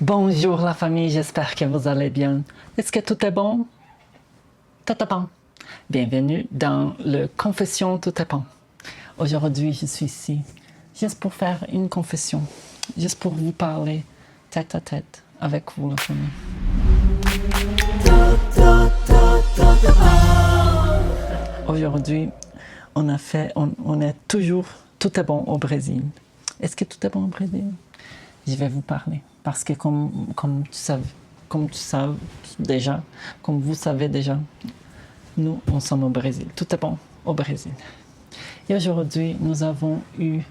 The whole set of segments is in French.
Bonjour la famille, j'espère que vous allez bien. Est-ce que tout est bon? Tout est bon. Bienvenue dans le Confession Tout est bon. Aujourd'hui, je suis ici juste pour faire une confession, juste pour vous parler tête à tête avec vous la famille. Aujourd'hui, on est toujours tout est bon au Brésil. Est-ce que tout est bon au Brésil? Je vais vous parler parce que comme vous savez déjà, nous, on sommes au Brésil. Tout est bon au Brésil. Et aujourd'hui, nous avons eu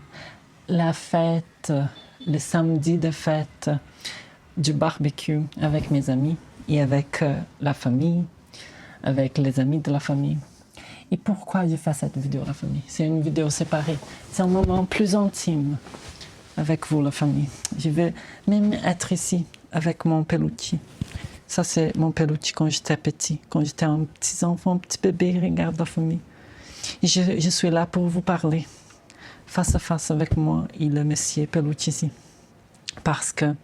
la fête, le samedi de fête du barbecue avec mes amis et avec la famille, avec les amis de la famille. Et pourquoi j'ai fait cette vidéo, la famille? C'est une vidéo séparée. C'est un moment plus intime avec vous, la famille. Je vais même être ici avec mon peluche. Ça, c'est mon peluche quand j'étais petit, quand j'étais un petit enfant, un petit bébé. Regarde la famille. Et je suis là pour vous parler face à face avec moi et le monsieur peluche ici. Parce que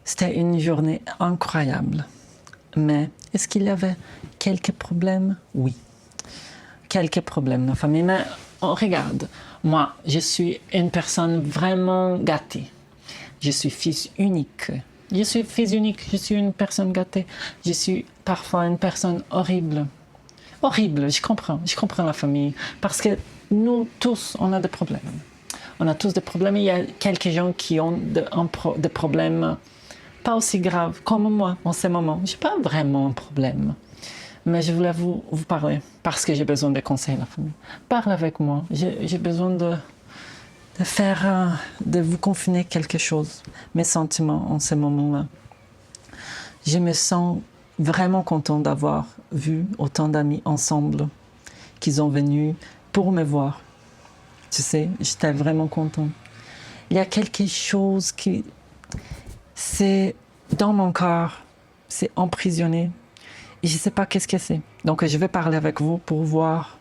c'était une journée incroyable. Mais est-ce qu'il y avait quelques problèmes? Oui. Quelques problèmes, la famille. Mais regarde, moi, je suis une personne vraiment gâtée. Je suis fils unique. Je suis une personne gâtée. Je suis parfois une personne horrible. Horrible, je comprends la famille. Parce que nous tous, on a des problèmes. On a tous des problèmes. Il y a quelques gens qui ont des problèmes pas aussi graves comme moi en ce moment. Je n'ai pas vraiment un problème. Mais je voulais vous parler parce que j'ai besoin de conseils, la famille. Parle avec moi. J'ai besoin de vous confiner quelque chose, mes sentiments en ce moment-là. Je me sens vraiment content d'avoir vu autant d'amis ensemble, qu'ils ont venu pour me voir. Tu sais, j'étais vraiment content. Il y a quelque chose c'est dans mon corps, c'est emprisonné. Et je ne sais pas qu'est-ce que c'est. Donc, je vais parler avec vous pour voir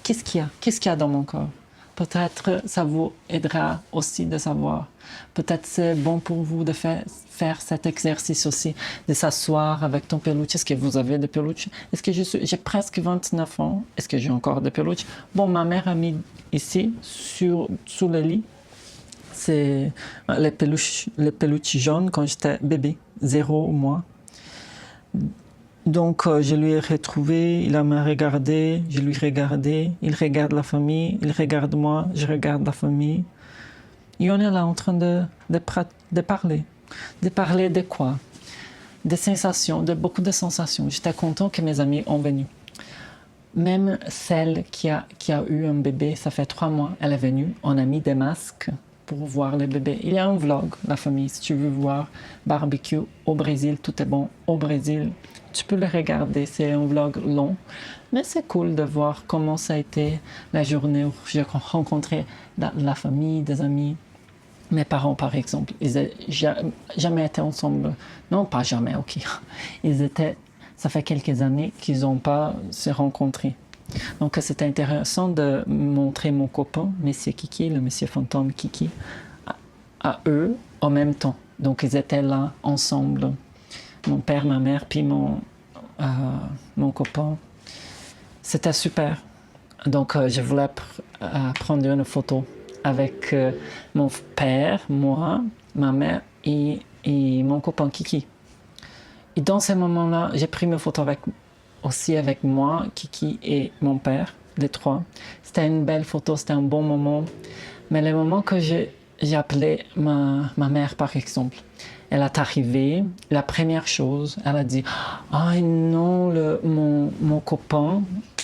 qu'est-ce qu'il y a dans mon corps. Peut-être ça vous aidera aussi de savoir. Peut-être c'est bon pour vous de faire cet exercice aussi, de s'asseoir avec ton peluche. Est-ce que vous avez des peluches? Est-ce que j'ai presque 29 ans? Est-ce que j'ai encore des peluches? Bon, ma mère a mis ici, sous le lit, c'est les peluches jaunes quand j'étais bébé, 0 mois. Donc, je lui ai retrouvé, il m'a regardé, je lui ai regardé, il regarde la famille, il regarde moi, je regarde la famille. Et on est là en train de parler. De parler de quoi? Des sensations, de beaucoup de sensations. J'étais content que mes amis ont venu. Même celle qui a eu un bébé, ça fait 3 mois, elle est venue, on a mis des masques pour voir le bébé. Il y a un vlog, la famille, si tu veux voir barbecue au Brésil, tout est bon au Brésil. Tu peux le regarder, c'est un vlog long, mais c'est cool de voir comment ça a été la journée où j'ai rencontré la famille, des amis. Mes parents, par exemple, ils n'ont jamais été ensemble. Non, pas jamais, ok. Ça fait quelques années qu'ils n'ont pas se rencontrés. Donc, c'était intéressant de montrer mon copain, Monsieur Kiki, le Monsieur Fantôme Kiki, à eux en même temps. Donc, ils étaient là ensemble. Mon père, ma mère, puis mon copain. C'était super. Donc, je voulais prendre une photo avec mon père, moi, ma mère et mon copain Kiki. Et dans ces moments-là, j'ai pris mes photos aussi avec moi, Kiki et mon père, les trois. C'était une belle photo, c'était un bon moment. Mais le moment que j'ai appelé ma mère, par exemple, elle est arrivée, la première chose, elle a dit « Ah non, mon copain,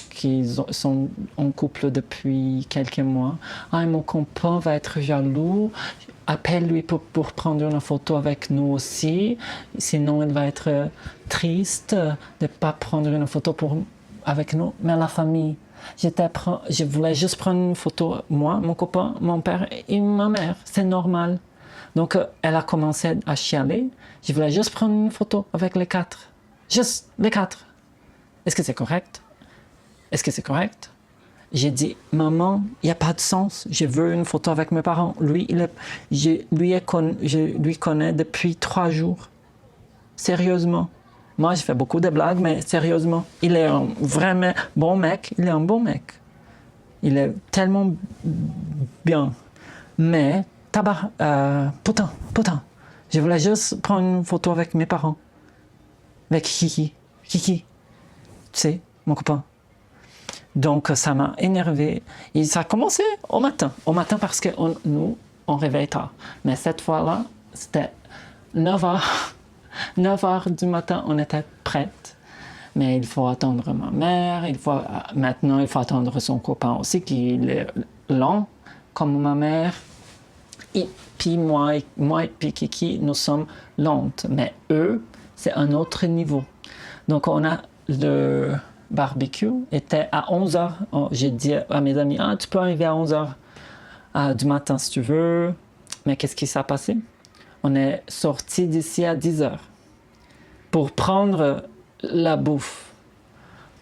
qui sont en couple depuis quelques mois, ah, mon copain va être jaloux, appelle-lui pour prendre une photo avec nous aussi, sinon il va être triste de ne pas prendre une photo avec nous. » Mais la famille, je voulais juste prendre une photo, moi, mon copain, mon père et ma mère, c'est normal. Donc, elle a commencé à chialer. Je voulais juste prendre une photo avec les 4. Juste les 4. Est-ce que c'est correct? Est-ce que c'est correct? J'ai dit, maman, il n'y a pas de sens. Je veux une photo avec mes parents. Je lui connais depuis 3 jours. Sérieusement. Moi, je fais beaucoup de blagues, mais sérieusement. Il est un vraiment bon mec. Il est un bon mec. Il est tellement bien. Mais, putain. Je voulais juste prendre une photo avec mes parents. Avec Kiki. Tu sais, mon copain. Donc, ça m'a énervé. Et ça a commencé au matin. Au matin parce que nous, on réveille tard. Mais cette fois-là, c'était 9h. 9h du matin, on était prête. Mais il faut attendre ma mère. Maintenant, il faut attendre son copain aussi, qui est lent, comme ma mère. Et puis moi et puis Kiki, nous sommes lentes. Mais eux, c'est un autre niveau. Donc, on a le barbecue était à 11h. J'ai dit à mes amis, tu peux arriver à 11h du matin si tu veux. Mais qu'est-ce qui s'est passé? On est sorti d'ici à 10h pour prendre la bouffe.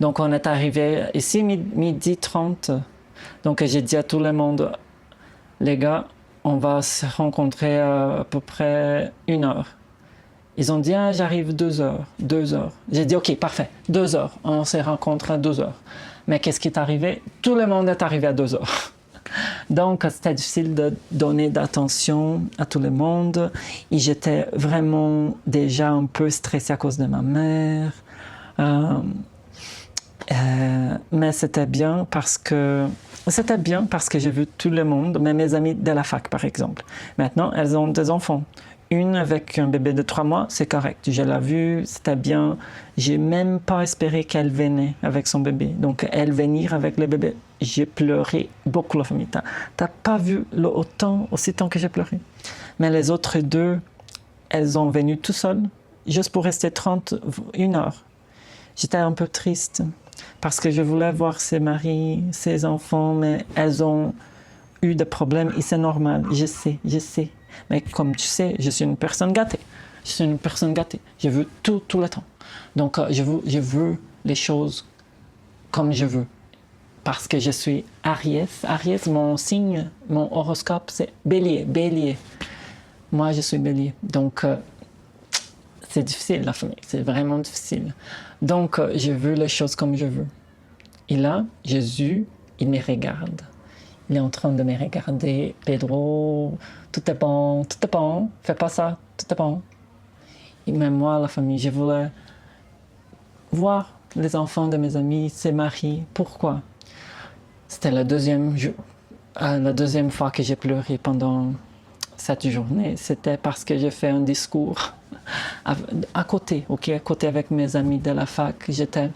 Donc on est arrivé ici 12h30. Donc j'ai dit à tout le monde, les gars, on va se rencontrer à peu près 1h. Ils ont dit, j'arrive 2h. J'ai dit, ok, parfait, 2h. On se rencontre à 2h. Mais qu'est-ce qui est arrivé? Tout le monde est arrivé à 2h. Donc, c'était difficile de donner d'attention à tout le monde. Et j'étais vraiment déjà un peu stressée à cause de ma mère. Mais c'était bien parce que j'ai vu tout le monde, même mes amis de la fac, par exemple. Maintenant, elles ont des enfants. Une avec un bébé de 3 mois, c'est correct. Je l'ai vue, c'était bien. J'ai même pas espéré qu'elle venait avec son bébé. Donc, elle venir avec le bébé, j'ai pleuré beaucoup la famille. T'as pas vu aussi temps que j'ai pleuré. Mais les autres 2, elles ont venu tout seules, juste pour rester 31 heures. J'étais un peu triste parce que je voulais voir ses maris, ses enfants, mais elles ont eu des problèmes et c'est normal. Je sais. Mais comme tu sais, je suis une personne gâtée. Je veux tout le temps. Donc, je veux les choses comme je veux. Parce que je suis Aries. Aries, mon signe, mon horoscope, c'est Bélier. Moi, je suis Bélier. Donc, c'est difficile, la famille. C'est vraiment difficile. Donc, je veux les choses comme je veux. Et là, Jésus, il me regarde. Il est en train de me regarder. Pedro, tout est bon. Fais pas ça, tout est bon. Et même moi, la famille, je voulais voir les enfants de mes amis, ses maris. Pourquoi? C'était la deuxième fois que j'ai pleuré pendant cette journée. C'était parce que j'ai fait un discours à côté avec mes amis de la fac. J'étais,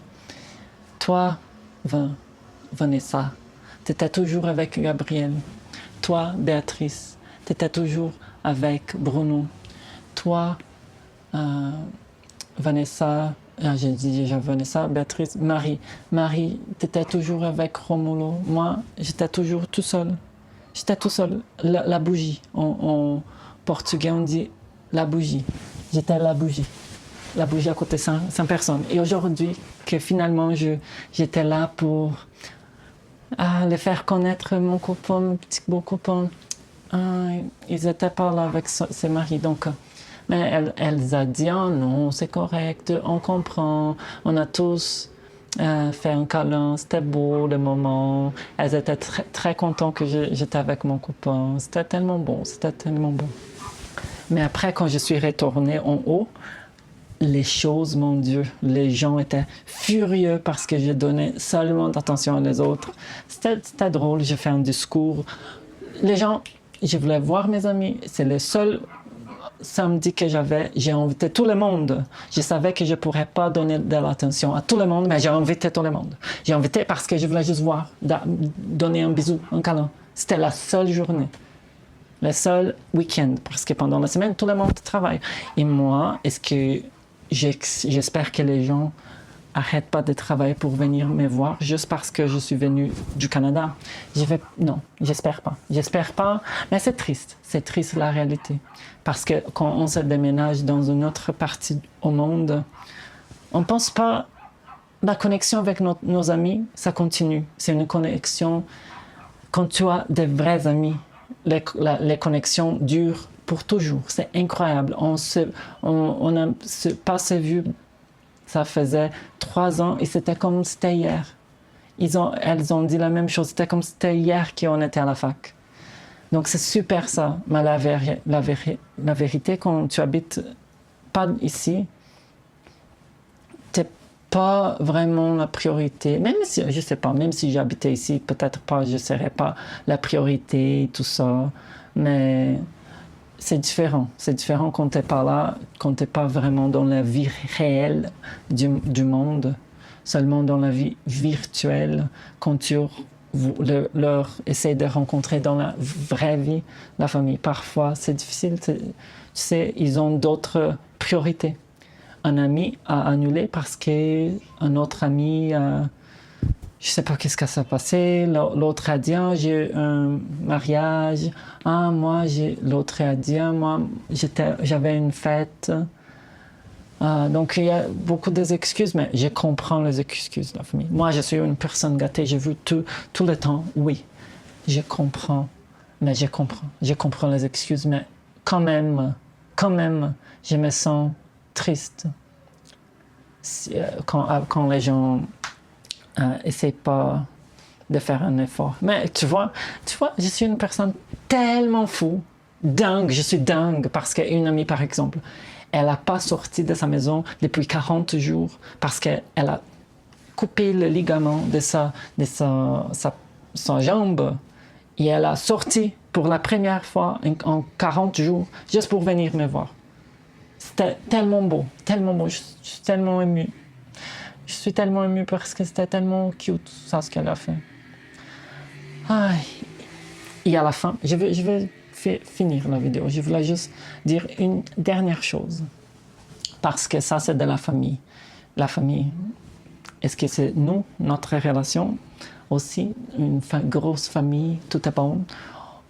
toi, Vanessa, tu étais toujours avec Gabriel. Toi, Béatrice, tu étais toujours avec Bruno. Toi, Vanessa, j'ai dit déjà Vanessa, Béatrice, Marie, tu étais toujours avec Romulo. Moi, j'étais toujours tout seul. La bougie. En portugais, on dit la bougie. J'étais la bougie. La bougie à côté sans personne. Et aujourd'hui, que finalement, j'étais là pour les faire connaître mon petit beau copain. Ils n'étaient pas là avec ses maris. Donc, mais elle a dit, non, c'est correct, on comprend. On a tous fait un câlin, c'était beau le moment. Elles étaient très, très contentes que j'étais avec mon copain. C'était tellement bon. Mais après, quand je suis retournée en haut, les choses, mon Dieu, les gens étaient furieux parce que je donnais seulement d'attention aux autres. C'était drôle, j'ai fait un discours. Les gens, je voulais voir mes amis, c'est le seul samedi que j'ai invité tout le monde. Je savais que je ne pourrais pas donner de l'attention à tout le monde, mais j'ai invité tout le monde. J'ai invité parce que je voulais juste voir, donner un bisou, un câlin. C'était la seule journée. Le seul week-end, parce que pendant la semaine, tout le monde travaille. Et moi, j'espère que les gens n'arrêtent pas de travailler pour venir me voir juste parce que je suis venue du Canada. Non, j'espère pas. Mais c'est triste la réalité. Parce que quand on se déménage dans une autre partie au monde, on ne pense pas la connexion avec nos amis, ça continue. C'est une connexion, quand tu as des vrais amis, les connexions durent pour toujours. C'est incroyable. On a pas se vu, ça faisait 3 ans et c'était comme c'était hier. Elles ont dit la même chose. C'était comme c'était hier qu'on était à la fac. Donc c'est super ça. Mais la vérité, quand tu habites pas ici, t'es pas vraiment la priorité. Même si, je sais pas, même si j'habitais ici, peut-être pas, je serais pas la priorité, tout ça. Mais c'est différent. C'est différent quand t'es pas là, quand t'es pas vraiment dans la vie réelle du monde, seulement dans la vie virtuelle, quand tu leur essaies de rencontrer dans la vraie vie la famille. Parfois, c'est difficile. Tu sais, ils ont d'autres priorités. Un ami a annulé parce qu'un autre ami a... Je sais pas qu'est-ce qui s'est passé. L'autre a dit, ah, j'ai un mariage. Ah, moi, l'autre a dit, ah, moi, j'avais une fête. Donc, il y a beaucoup d'excuses, mais je comprends les excuses de la famille. Moi, je suis une personne gâtée. J'ai vu tout le temps, oui. Je comprends, mais je comprends les excuses, mais quand même, je me sens triste quand les gens essaient pas de faire un effort. Mais tu vois, je suis une personne tellement fou, dingue, je suis dingue parce qu'une amie, par exemple, elle n'a pas sorti de sa maison depuis 40 jours parce qu'elle a coupé le ligament de sa jambe et elle a sorti pour la première fois en 40 jours juste pour venir me voir. C'était tellement beau, je suis tellement émue. Je suis tellement émue parce que c'était tellement cute, ça, ce qu'elle a fait. Et à la fin, je vais finir la vidéo. Je voulais juste dire une dernière chose. Parce que ça, c'est de la famille. La famille, est-ce que c'est nous, notre relation aussi, une grosse famille, tout est bon?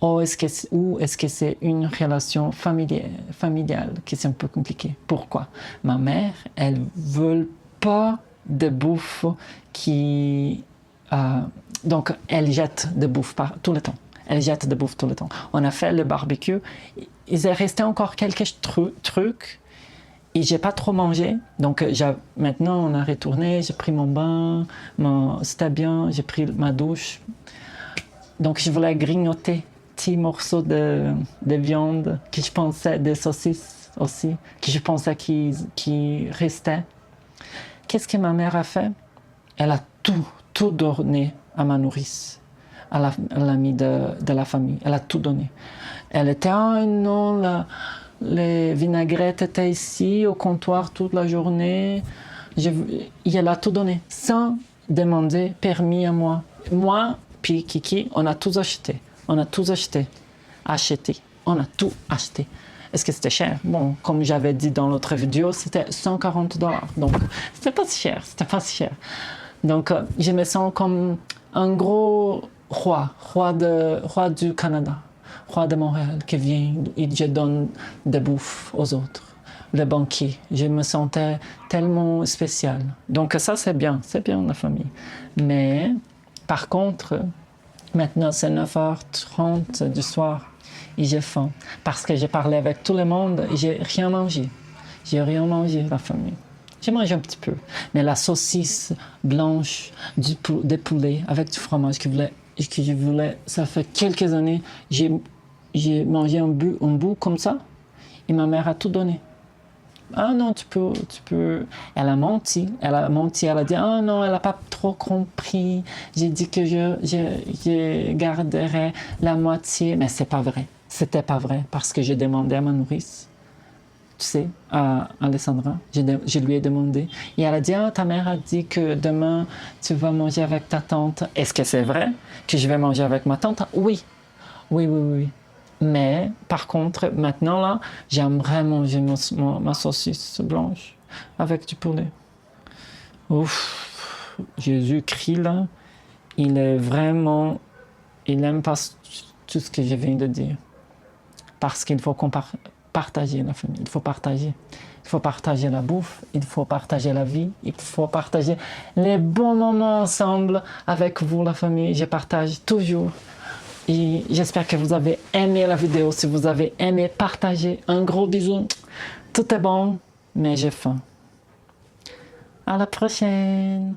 Ou est-ce que c'est une relation familiale qui est un peu compliquée? Pourquoi? Ma mère, elle ne veut pas de bouffe qui... donc, elle jette de bouffe tout le temps. Elle jette de bouffe tout le temps. On a fait le barbecue. Il est resté encore quelques trucs. Et j'ai pas trop mangé. Donc, maintenant, on a retourné. J'ai pris mon bain. C'était bien. J'ai pris ma douche. Donc, je voulais grignoter petit morceau de viande que je pensais, des saucisses aussi, que je pensais qui restaient. Qu'est-ce que ma mère a fait? Elle a tout donné à ma nourrice, à l'amie de la famille. Elle a tout donné. Elle était, non, les vinaigrettes étaient ici au comptoir toute la journée. Elle a tout donné, sans demander permis à moi. Moi, puis Kiki, on a tout acheté. On a tout acheté. On a tout acheté. Est-ce que c'était cher? Bon, comme j'avais dit dans l'autre vidéo, c'était $140. Donc, c'était pas si cher. Donc, je me sens comme un gros roi du Canada, roi de Montréal, qui vient et je donne de bouffe aux autres. Le banquier. Je me sentais tellement spécial. Donc, ça, c'est bien la famille. Mais, par contre, maintenant, c'est 9h30 du soir et j'ai faim parce que j'ai parlé avec tout le monde et j'ai rien mangé. La famille. J'ai mangé un petit peu. Mais la saucisse blanche de poulet avec du fromage que je voulais, ça fait quelques années, j'ai mangé un bout comme ça et ma mère a tout donné. Ah non, tu peux. Elle a menti. Elle a dit, ah non, elle n'a pas trop compris. J'ai dit que je garderais la moitié. Mais c'est pas vrai. C'était pas vrai parce que j'ai demandé à ma nourrice, tu sais, à Alessandra, je lui ai demandé. Et elle a dit, ah, ta mère a dit que demain, tu vas manger avec ta tante. Est-ce que c'est vrai que je vais manger avec ma tante? Oui. Mais, par contre, maintenant, là, j'aimerais manger ma saucisse blanche avec du poulet. Ouf, Jésus-Christ, là, il n'aime pas tout ce que je viens de dire. Parce qu'il faut partager la famille. Il faut faut partager la bouffe, il faut partager la vie, il faut partager les bons moments ensemble avec vous, la famille. Je partage toujours. Et j'espère que vous avez aimé la vidéo. Si vous avez aimé, partagez. Un gros bisou. Tout est bon, mais j'ai faim. À la prochaine.